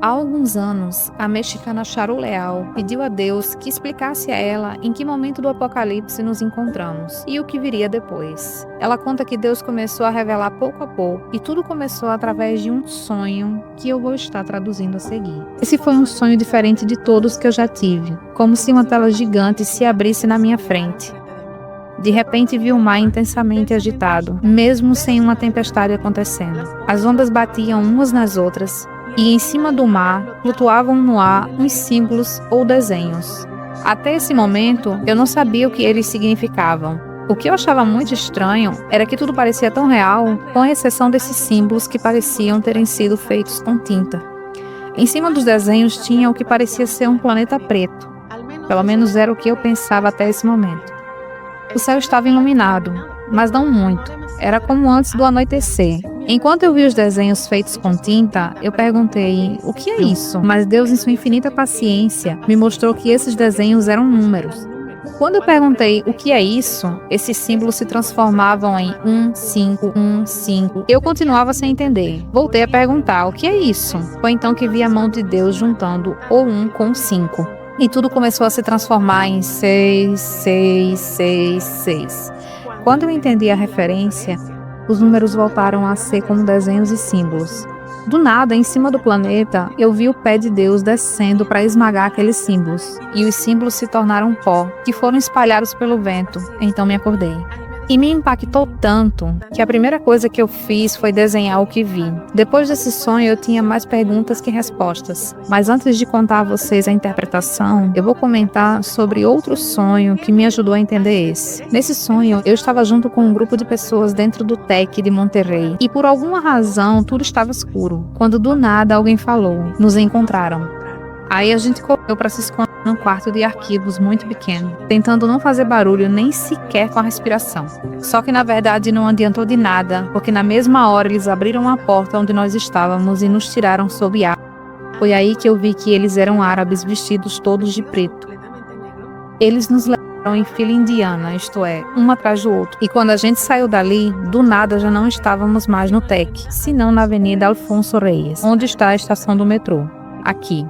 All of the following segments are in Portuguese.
Há alguns anos, a mexicana Charu Leal pediu a Deus que explicasse a ela em que momento do Apocalipse nos encontramos e o que viria depois. Ela conta que Deus começou a revelar pouco a pouco e tudo começou através de um sonho que eu vou estar traduzindo a seguir. Esse foi um sonho diferente de todos que eu já tive, como se uma tela gigante se abrisse na minha frente. De repente vi o mar intensamente agitado, mesmo sem uma tempestade acontecendo. As ondas batiam umas nas outras e em cima do mar flutuavam no ar uns símbolos ou desenhos. Até esse momento, eu não sabia o que eles significavam. O que eu achava muito estranho era que tudo parecia tão real, com exceção desses símbolos que pareciam terem sido feitos com tinta. Em cima dos desenhos tinha o que parecia ser um planeta preto. Pelo menos era o que eu pensava até esse momento. O céu estava iluminado, mas não muito. Era como antes do anoitecer. Enquanto eu vi os desenhos feitos com tinta, eu perguntei, o que é isso? Mas Deus, em sua infinita paciência, me mostrou que esses desenhos eram números. Quando eu perguntei o que é isso, esses símbolos se transformavam em 1, 5, 1, 5. Eu continuava sem entender. Voltei a perguntar, o que é isso? Foi então que vi a mão de Deus juntando o 1 com o 5. E tudo começou a se transformar em 6, 6, 6, 6. Quando eu entendi a referência, os números voltaram a ser como desenhos e símbolos. Do nada, em cima do planeta, eu vi o pé de Deus descendo para esmagar aqueles símbolos. E os símbolos se tornaram pó, que foram espalhados pelo vento. Então me acordei. E me impactou tanto que a primeira coisa que eu fiz foi desenhar o que vi. Depois desse sonho eu tinha mais perguntas que respostas. Mas antes de contar a vocês a interpretação, eu vou comentar sobre outro sonho que me ajudou a entender esse. Nesse sonho eu estava junto com um grupo de pessoas dentro do TEC de Monterrey. E por alguma razão tudo estava escuro. Quando do nada alguém falou, nos encontraram. Aí a gente correu para se esconder num quarto de arquivos muito pequeno, tentando não fazer barulho nem sequer com a respiração. Só que na verdade não adiantou de nada, porque na mesma hora eles abriram a porta onde nós estávamos e nos tiraram sob ar. Foi aí que eu vi que eles eram árabes vestidos todos de preto. Eles nos levaram em fila indiana, isto é, um atrás do outro. E quando a gente saiu dali, do nada já não estávamos mais no TEC, senão na Avenida Alfonso Reyes, onde está a estação do metrô, aqui.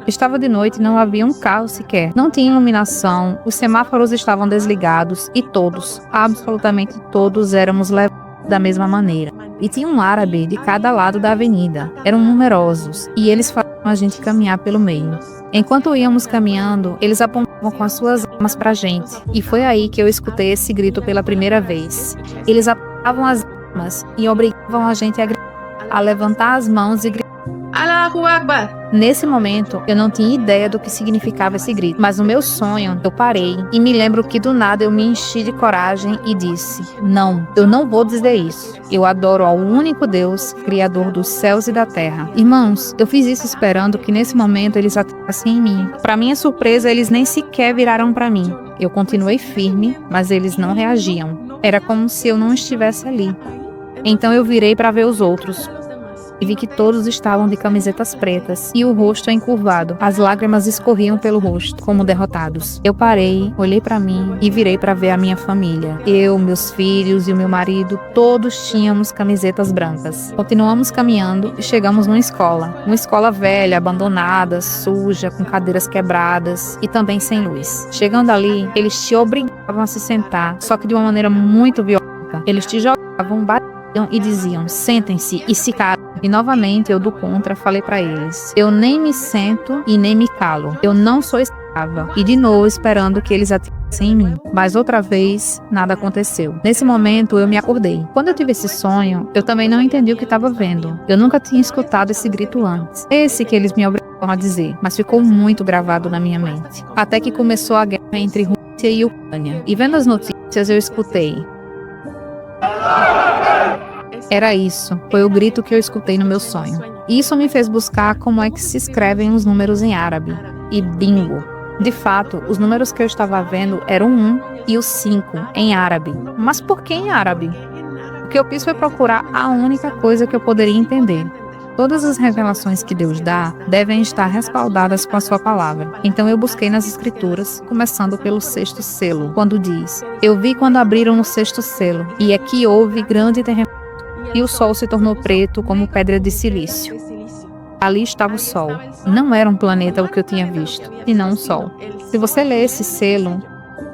Estava de noite e não havia um carro sequer. Não tinha iluminação, os semáforos estavam desligados e todos, absolutamente todos, éramos levados da mesma maneira. E tinha um árabe de cada lado da avenida. Eram numerosos e eles faziam a gente caminhar pelo meio. Enquanto íamos caminhando, eles apontavam com as suas armas pra gente. E foi aí que eu escutei esse grito pela primeira vez. Eles apontavam as armas e obrigavam a gente a gritar, a levantar as mãos e gritar. Allahu Akbar! Nesse momento, eu não tinha ideia do que significava esse grito, mas no meu sonho, eu parei e me lembro que do nada eu me enchi de coragem e disse, não, eu não vou dizer isso. Eu adoro ao único Deus, Criador dos céus e da terra. Irmãos, eu fiz isso esperando que nesse momento eles atirassem em mim. Para minha surpresa, eles nem sequer viraram para mim. Eu continuei firme, mas eles não reagiam. Era como se eu não estivesse ali. Então eu virei para ver os outros. E vi que todos estavam de camisetas pretas e o rosto encurvado. As lágrimas escorriam pelo rosto, como derrotados. Eu parei, olhei para mim e virei para ver a minha família. Eu, meus filhos e o meu marido, todos tínhamos camisetas brancas. Continuamos caminhando e chegamos numa escola. Uma escola velha, abandonada, suja, com cadeiras quebradas e também sem luz. Chegando ali, eles te obrigavam a se sentar, só que de uma maneira muito violenta. Eles te jogavam, batiam e diziam, sentem-se e se calem. E novamente eu do contra falei para eles, eu nem me sento e nem me calo, eu não sou escrava. E de novo esperando que eles atirassem em mim. Mas outra vez, nada aconteceu. Nesse momento eu me acordei. Quando eu tive esse sonho, eu também não entendi o que estava vendo. Eu nunca tinha escutado esse grito antes. Esse que eles me obrigaram a dizer, mas ficou muito gravado na minha mente. Até que começou a guerra entre Rússia e Ucrânia. E vendo as notícias eu escutei. Era isso, foi o grito que eu escutei no meu sonho. Isso me fez buscar como é que se escrevem os números em árabe. E bingo! De fato, os números que eu estava vendo eram 1 e o 5 em árabe. Mas por que em árabe? O que eu fiz foi procurar a única coisa que eu poderia entender. Todas as revelações que Deus dá devem estar respaldadas com a sua palavra. Então eu busquei nas escrituras, começando pelo 6º selo, quando diz, eu vi quando abriram o 6º selo, e aqui houve grande terremoto, e o sol se tornou preto como pedra de silício. Ali estava o sol. Não era um planeta o que eu tinha visto, e não um sol. Se você ler esse selo,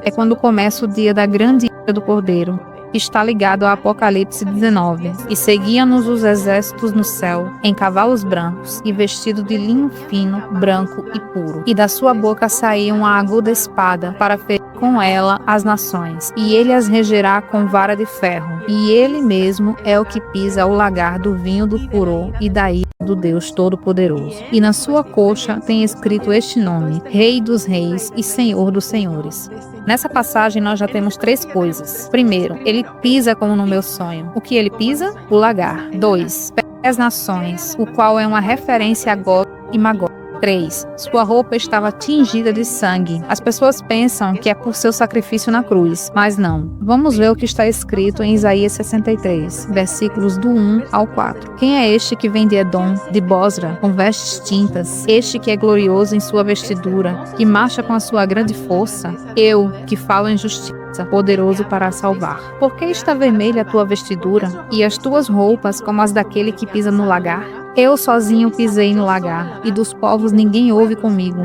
é quando começa o dia da grande ira do Cordeiro, que está ligado ao Apocalipse 19. E seguiam-nos os exércitos no céu, em cavalos brancos, e vestido de linho fino, branco e puro. E da sua boca saía uma aguda espada, para ferir com ela as nações, e ele as regerá com vara de ferro. E ele mesmo é o que pisa o lagar do vinho do furor e da ira do Deus Todo-Poderoso. E na sua coxa tem escrito este nome: Rei dos Reis e Senhor dos Senhores. Nessa passagem nós já temos 3 coisas. Primeiro, ele pisa como no meu sonho. O que ele pisa? O lagar. 2, as nações, o qual é uma referência a Gog e Magog. 3. Sua roupa estava tingida de sangue. As pessoas pensam que é por seu sacrifício na cruz, mas não. Vamos ver o que está escrito em Isaías 63, versículos do 1 ao 4. Quem é este que vem de Edom, de Bosra, com vestes tintas? Este que é glorioso em sua vestidura, que marcha com a sua grande força? Eu, que falo em justiça, poderoso para salvar. Por que está vermelha a tua vestidura, e as tuas roupas como as daquele que pisa no lagar? Eu sozinho pisei no lagar, e dos povos ninguém houve comigo.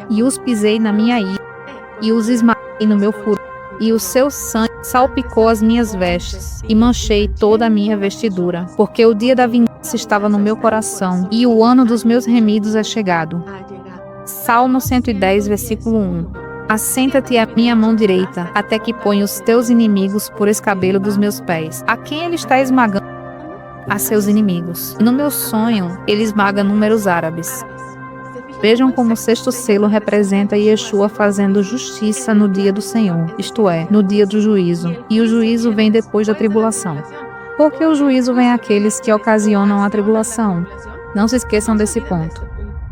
E os pisei na minha ira, e os esmaguei no meu furor, e o seu sangue salpicou as minhas vestes, e manchei toda a minha vestidura, porque o dia da vingança estava no meu coração, e o ano dos meus remidos é chegado. Salmo 110, versículo 1. Assenta-te à minha mão direita, até que ponha os teus inimigos por escabelo dos meus pés. A quem ele está esmagando? A seus inimigos. No meu sonho, ele esmaga números árabes. Vejam como o 6º selo representa Yeshua fazendo justiça no dia do Senhor, isto é, no dia do juízo. E o juízo vem depois da tribulação. Porque o juízo vem àqueles que ocasionam a tribulação. Não se esqueçam desse ponto.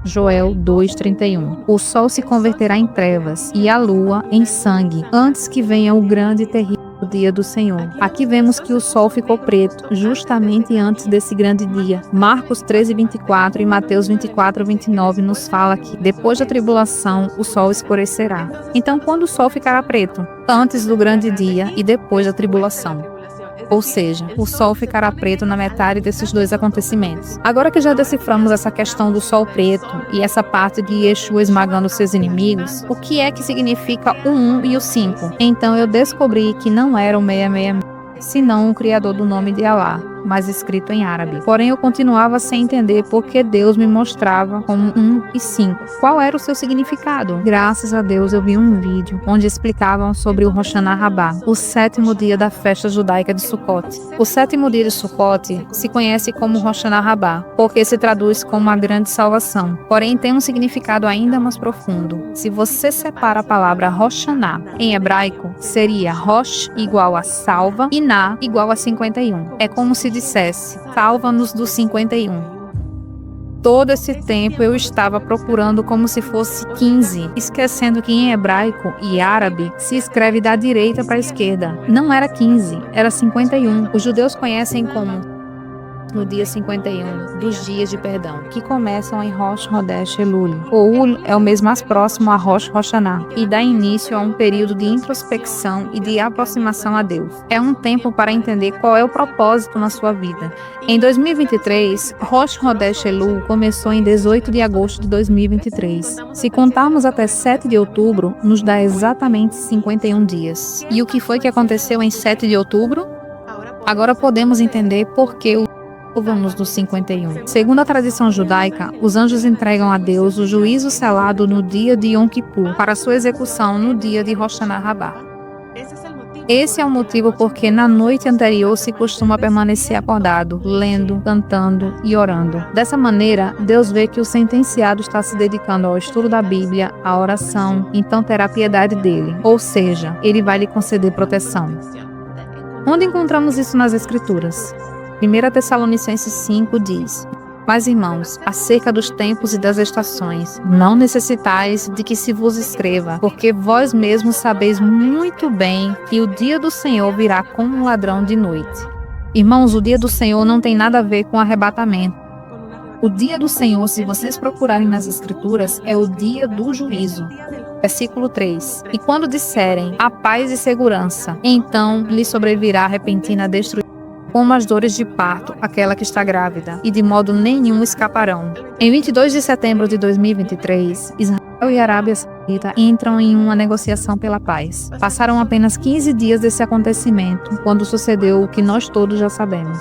Joel 2:31. O sol se converterá em trevas e a lua em sangue, antes que venha o grande e terrível dia do Senhor. Aqui vemos que o sol ficou preto, justamente antes desse grande dia. Marcos 13:24 e Mateus 24:29 nos fala que depois da tribulação o sol escurecerá. Então, quando o sol ficará preto? Antes do grande dia e depois da tribulação. Ou seja, o sol ficará preto na metade desses 2 acontecimentos. Agora que já deciframos essa questão do sol preto e essa parte de Yeshua esmagando seus inimigos, o que é que significa o 1 e o 5? Então eu descobri que não era o 666, senão o criador do nome de Alá, mas escrito em árabe. Porém, eu continuava sem entender porque Deus me mostrava como 1 e 5. Qual era o seu significado? Graças a Deus eu vi um vídeo onde explicavam sobre o Rosh Hashanah, o 7º dia da festa judaica de Sukkot. O 7º dia de Sukkot se conhece como Rosh Hashanah, porque se traduz como a grande salvação. Porém, tem um significado ainda mais profundo. Se você separa a palavra Rosh Hashanah em hebraico, seria Rosh igual a salva e Na igual a 51. É como se dissesse: salva-nos do 51. Todo esse tempo eu estava procurando como se fosse 15, esquecendo que em hebraico e árabe se escreve da direita para a esquerda. Não era 15, era 51. Os judeus conhecem como no dia 51 dos dias de perdão, que começam em Rosh Hodesh Elul. O Ul é o mês mais próximo a Rosh Hashanah e dá início a um período de introspecção e de aproximação a Deus. É um tempo para entender qual é o propósito na sua vida. Em 2023, Rosh Hodesh Elul começou em 18 de agosto de 2023. Se contarmos até 7 de outubro, nos dá exatamente 51 dias. E o que foi que aconteceu em 7 de outubro? Agora podemos entender por que vamos do 51. Segundo a tradição judaica, os anjos entregam a Deus o juízo selado no dia de Yom Kippur para sua execução no dia de Rosh Hashanah. Esse é o motivo porque na noite anterior se costuma permanecer acordado, lendo, cantando e orando. Dessa maneira, Deus vê que o sentenciado está se dedicando ao estudo da Bíblia, à oração, então terá piedade dele, ou seja, ele vai lhe conceder proteção. Onde encontramos isso nas Escrituras? 1 Tessalonicenses 5 diz: Mas, irmãos, acerca dos tempos e das estações, não necessitais de que se vos escreva, porque vós mesmos sabeis muito bem que o dia do Senhor virá como um ladrão de noite. Irmãos, o dia do Senhor não tem nada a ver com arrebatamento. O dia do Senhor, se vocês procurarem nas Escrituras, é o dia do juízo. Versículo 3. E quando disserem a paz e segurança, então lhe sobrevirá repentina destruição como as dores de parto, aquela que está grávida, e de modo nenhum escaparão. Em 22 de setembro de 2023, Israel e Arábia Saudita entram em uma negociação pela paz. Passaram apenas 15 dias desse acontecimento, quando sucedeu o que nós todos já sabemos.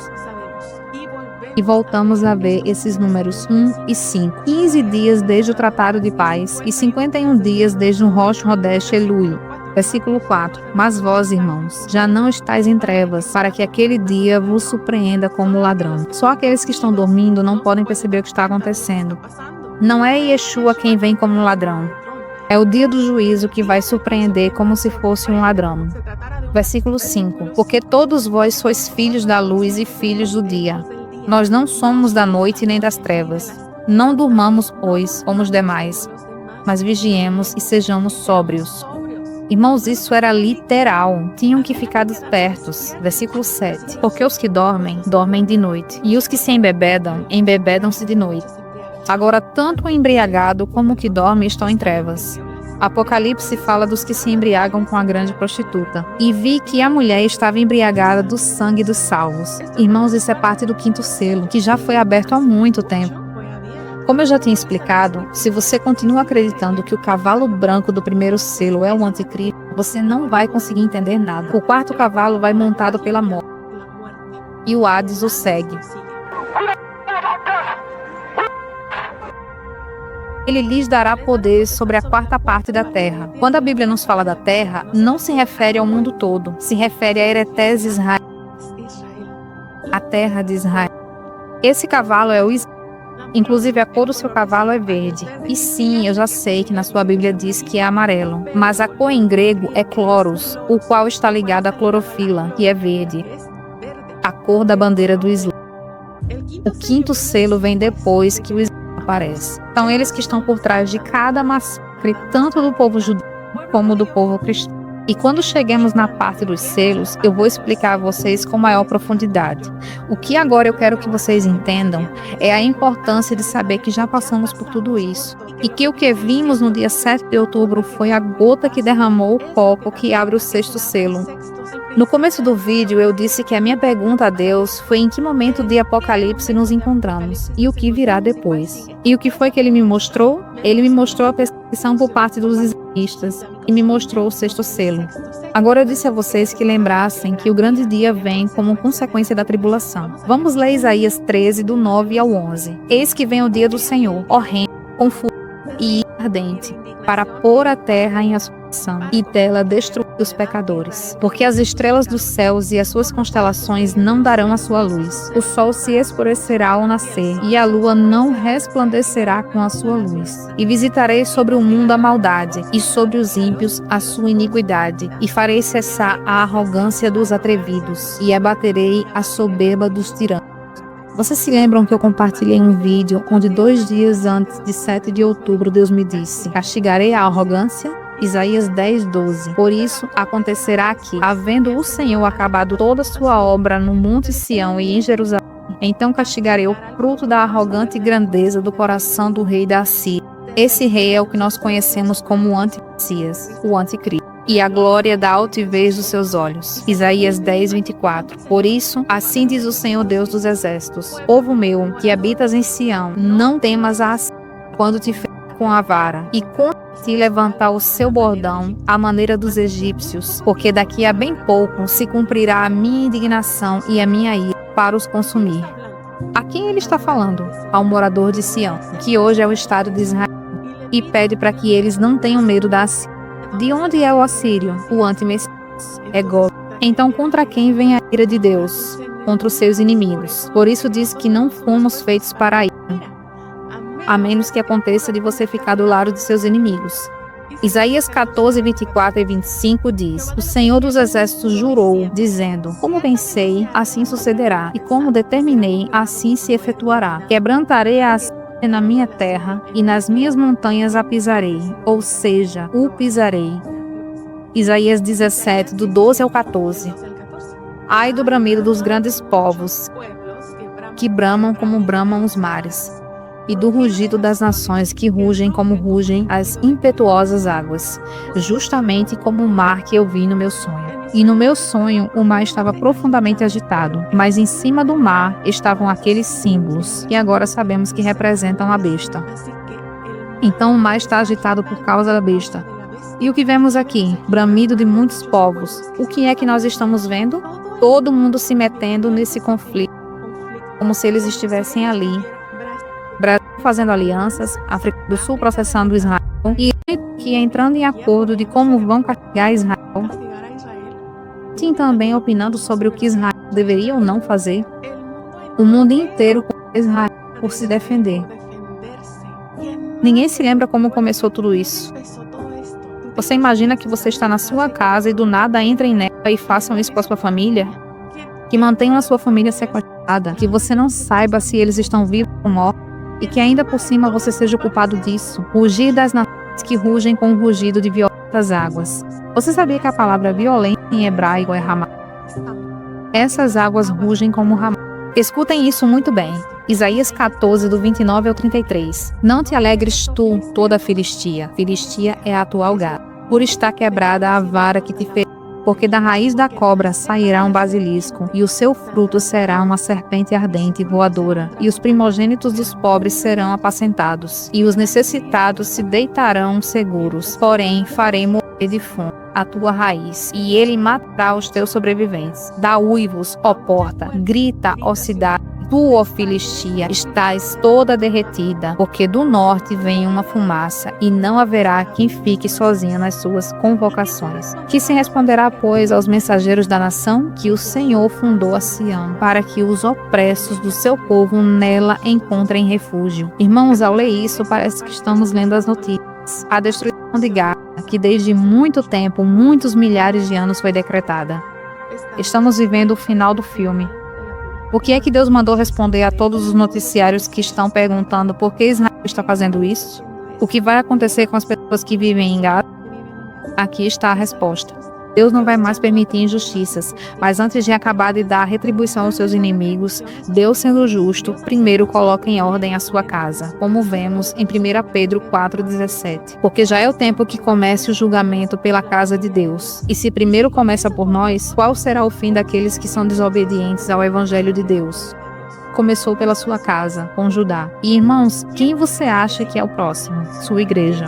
E voltamos a ver esses números 1 e 5. 15 dias desde o Tratado de Paz e 51 dias desde o Rosh Hodesh Elul. Versículo 4. Mas vós, irmãos, já não estáis em trevas, para que aquele dia vos surpreenda como ladrão. Só aqueles que estão dormindo não podem perceber o que está acontecendo. Não é Yeshua quem vem como um ladrão. É o dia do juízo que vai surpreender como se fosse um ladrão. Versículo 5. Porque todos vós sois filhos da luz e filhos do dia. Nós não somos da noite nem das trevas. Não durmamos, pois, como os demais, mas vigiemos e sejamos sóbrios. Irmãos, isso era literal. Tinham que ficar despertos. Versículo 7. Porque os que dormem, dormem de noite. E os que se embebedam, embebedam-se de noite. Agora, tanto o embriagado como o que dorme estão em trevas. Apocalipse fala dos que se embriagam com a grande prostituta. E vi que a mulher estava embriagada do sangue dos salvos. Irmãos, isso é parte do 5º selo, que já foi aberto há muito tempo. Como eu já tinha explicado, se você continua acreditando que o cavalo branco do 1º selo é o anticristo, você não vai conseguir entender nada. O 4º cavalo vai montado pela morte. E o Hades o segue. Ele lhes dará poder sobre a 4ª parte da terra. Quando a Bíblia nos fala da terra, não se refere ao mundo todo. Se refere a Eretés Israel, a terra de Israel. Esse cavalo é o Israel. Inclusive, a cor do seu cavalo é verde. E sim, eu já sei que na sua Bíblia diz que é amarelo. Mas a cor em grego é chloros, o qual está ligado à clorofila, que é verde. A cor da bandeira do Islã. O 5º selo vem depois que o Islã aparece. São eles que estão por trás de cada massacre, tanto do povo judeu como do povo cristão. E quando chegamos na parte dos selos, eu vou explicar a vocês com maior profundidade. O que agora eu quero que vocês entendam é a importância de saber que já passamos por tudo isso. E que o que vimos no dia 7 de outubro foi a gota que derramou o copo que abre o 6º selo. No começo do vídeo eu disse que a minha pergunta a Deus foi em que momento de Apocalipse nos encontramos e o que virá depois. E o que foi que ele me mostrou? Ele me mostrou a perseguição por parte dos islamistas e me mostrou o 6º selo. Agora eu disse a vocês que lembrassem que o grande dia vem como consequência da tribulação. Vamos ler Isaías 13, do 9 ao 11. Eis que vem o dia do Senhor, horrendo, confuso e ardente, para pôr a terra em assolação e dela destruir os pecadores. Porque as estrelas dos céus e as suas constelações não darão a sua luz. O sol se escurecerá ao nascer, e a lua não resplandecerá com a sua luz. E visitarei sobre o mundo a maldade, e sobre os ímpios a sua iniquidade, e farei cessar a arrogância dos atrevidos, e abaterei a soberba dos tiranos. Vocês se lembram que eu compartilhei um vídeo onde 2 dias antes de 7 de outubro Deus me disse: castigarei a arrogância? Isaías 10, 12. Por isso acontecerá que, havendo o Senhor acabado toda a sua obra no Monte Sião e em Jerusalém, então castigarei o fruto da arrogante grandeza do coração do rei da Assíria. Esse rei é o que nós conhecemos como o Anti-Messias, o Anticristo, e a glória da altivez dos seus olhos. Isaías 10, 24. Por isso, assim diz o Senhor Deus dos exércitos: povo meu, que habitas em Sião, não temas a Assíria, quando te ferir com a vara, e contra ti levantar o seu bordão à maneira dos egípcios, porque daqui a bem pouco se cumprirá a minha indignação e a minha ira para os consumir. A quem ele está falando? Ao morador de Sião, que hoje é o estado de Israel, e pede para que eles não tenham medo da Assíria. De onde é o assírio? O anti-messias. É Gog. Então contra quem vem a ira de Deus? Contra os seus inimigos. Por isso diz que não fomos feitos para a ira, a menos que aconteça de você ficar do lado de seus inimigos. Isaías 14, 24 e 25 diz: o Senhor dos exércitos jurou, dizendo: como pensei, assim sucederá, e como determinei, assim se efetuará. Quebrantarei a Assíria na minha terra, e nas minhas montanhas a pisarei, ou seja, o pisarei. Isaías 17, do 12 ao 14. Ai do bramido dos grandes povos, que bramam como bramam os mares, e do rugido das nações que rugem como rugem as impetuosas águas, justamente como o mar que eu vi no meu sonho. E no meu sonho, o mar estava profundamente agitado, mas em cima do mar estavam aqueles símbolos, que agora sabemos que representam a besta. Então o mar está agitado por causa da besta. E o que vemos aqui? Bramido de muitos povos. O que é que nós estamos vendo? Todo mundo se metendo nesse conflito, como se eles estivessem ali. Brasil fazendo alianças, África do Sul processando Israel, e que entrando em acordo de como vão castigar Israel. Sim, também opinando sobre o que Israel deveria ou não fazer. O mundo inteiro com Israel por se defender. Ninguém se lembra como começou tudo isso. Você imagina que você está na sua casa e do nada entrem nela e façam isso com a sua família? Que mantenham a sua família sequestrada, que você não saiba se eles estão vivos ou mortos, e que ainda por cima você seja o culpado disso. Rugir das nações que rugem com o rugido de violentas águas. Você sabia que a palavra violenta em hebraico é Ramá? Essas águas rugem como Ramá. Escutem isso muito bem. Isaías 14, do 29 ao 33. Não te alegres tu, toda a Filistia. Filistia é a atual Gaza. Por estar quebrada a vara que te feriu. Porque da raiz da cobra sairá um basilisco, e o seu fruto será uma serpente ardente e voadora, e os primogênitos dos pobres serão apacentados, e os necessitados se deitarão seguros. Porém, farei morrer de fome a tua raiz, e ele matará os teus sobreviventes. Dá uivos, ó porta, grita, ó cidade. Tu, ó Filistia, estás toda derretida, porque do norte vem uma fumaça, e não haverá quem fique sozinho nas suas convocações. Que se responderá, pois, aos mensageiros da nação? Que o Senhor fundou a Sião, para que os opressos do seu povo nela encontrem refúgio. Irmãos, ao ler isso, parece que estamos lendo as notícias. A destruição de Gaza, que desde muito tempo, muitos milhares de anos foi decretada. Estamos vivendo o final do filme. O que é que Deus mandou responder a todos os noticiários que estão perguntando por que Israel está fazendo isso? O que vai acontecer com as pessoas que vivem em Gaza? Aqui está a resposta. Deus não vai mais permitir injustiças, mas antes de acabar de dar retribuição aos seus inimigos, Deus, sendo justo, primeiro coloca em ordem a sua casa, como vemos em 1 Pedro 4,17. Porque já é o tempo que comece o julgamento pela casa de Deus. E se primeiro começa por nós, qual será o fim daqueles que são desobedientes ao Evangelho de Deus? Começou pela sua casa, com Judá. E irmãos, quem você acha que é o próximo? Sua igreja.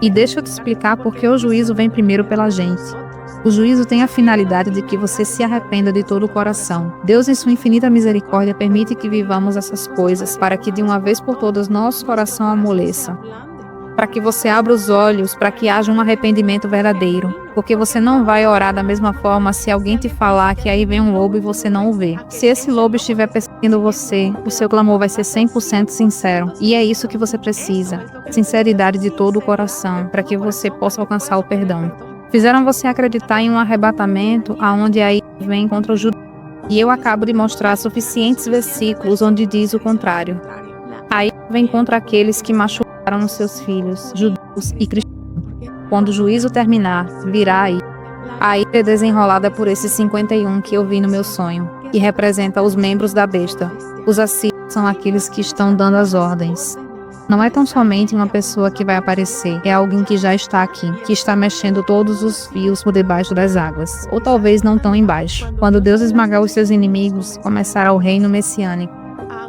E deixa eu te explicar por que o juízo vem primeiro pela gente. O juízo tem a finalidade de que você se arrependa de todo o coração. Deus, em sua infinita misericórdia, permite que vivamos essas coisas para que de uma vez por todas nosso coração amoleça. Para que você abra os olhos, para que haja um arrependimento verdadeiro. Porque você não vai orar da mesma forma se alguém te falar que aí vem um lobo e você não o vê. Se esse lobo estiver perseguindo você, o seu clamor vai ser 100% sincero. E é isso que você precisa. Sinceridade de todo o coração, para que você possa alcançar o perdão. Fizeram você acreditar em um arrebatamento aonde aí vem contra o judeu. E eu acabo de mostrar suficientes versículos onde diz o contrário. Aí vem contra aqueles que machucaram os seus filhos, judeus e cristãos. Quando o juízo terminar, virá aí. A ilha é desenrolada por esses 51 que eu vi no meu sonho, que representa os membros da besta. Os assírios são aqueles que estão dando as ordens. Não é tão somente uma pessoa que vai aparecer, é alguém que já está aqui, que está mexendo todos os fios por debaixo das águas, ou talvez não tão embaixo. Quando Deus esmagar os seus inimigos, começará o reino messiânico.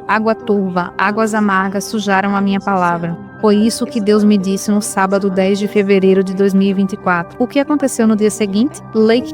Água turva, águas amargas sujaram a minha palavra. Foi isso que Deus me disse no sábado 10 de fevereiro de 2024. O que aconteceu no dia seguinte? Lake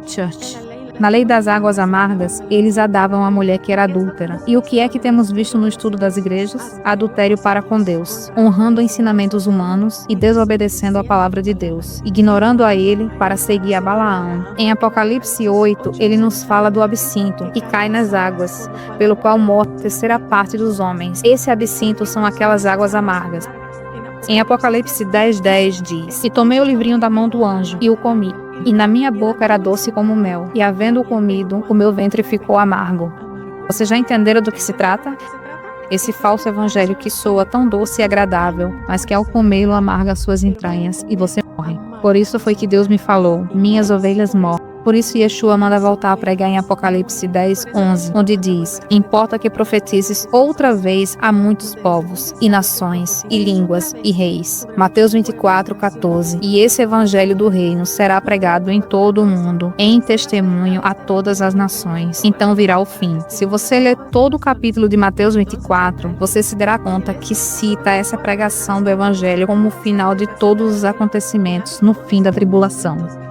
Church. Na lei das águas amargas, eles a davam à mulher que era adúltera. E o que é que temos visto no estudo das igrejas? Adultério para com Deus, honrando ensinamentos humanos e desobedecendo a palavra de Deus, ignorando a ele para seguir a Balaão. Em Apocalipse 8, ele nos fala do absinto, que cai nas águas, pelo qual morre a terceira parte dos homens. Esse absinto são aquelas águas amargas. Em Apocalipse 10:10 diz: E tomei o livrinho da mão do anjo e o comi. E na minha boca era doce como mel, e havendo-o comido, o meu ventre ficou amargo. Vocês já entenderam do que se trata? Esse falso evangelho que soa tão doce e agradável, mas que ao comê-lo amarga suas entranhas, e você morre. Por isso foi que Deus me falou: minhas ovelhas morrem, Por isso Yeshua manda voltar a pregar em Apocalipse 10:11, onde diz: importa que profetizes outra vez a muitos povos, e nações, e línguas, e reis. Mateus 24:14. E esse evangelho do reino será pregado em todo o mundo, em testemunho a todas as nações. Então virá o fim. Se você ler todo o capítulo de Mateus 24, você se dará conta que cita essa pregação do evangelho como o final de todos os acontecimentos no fim da tribulação.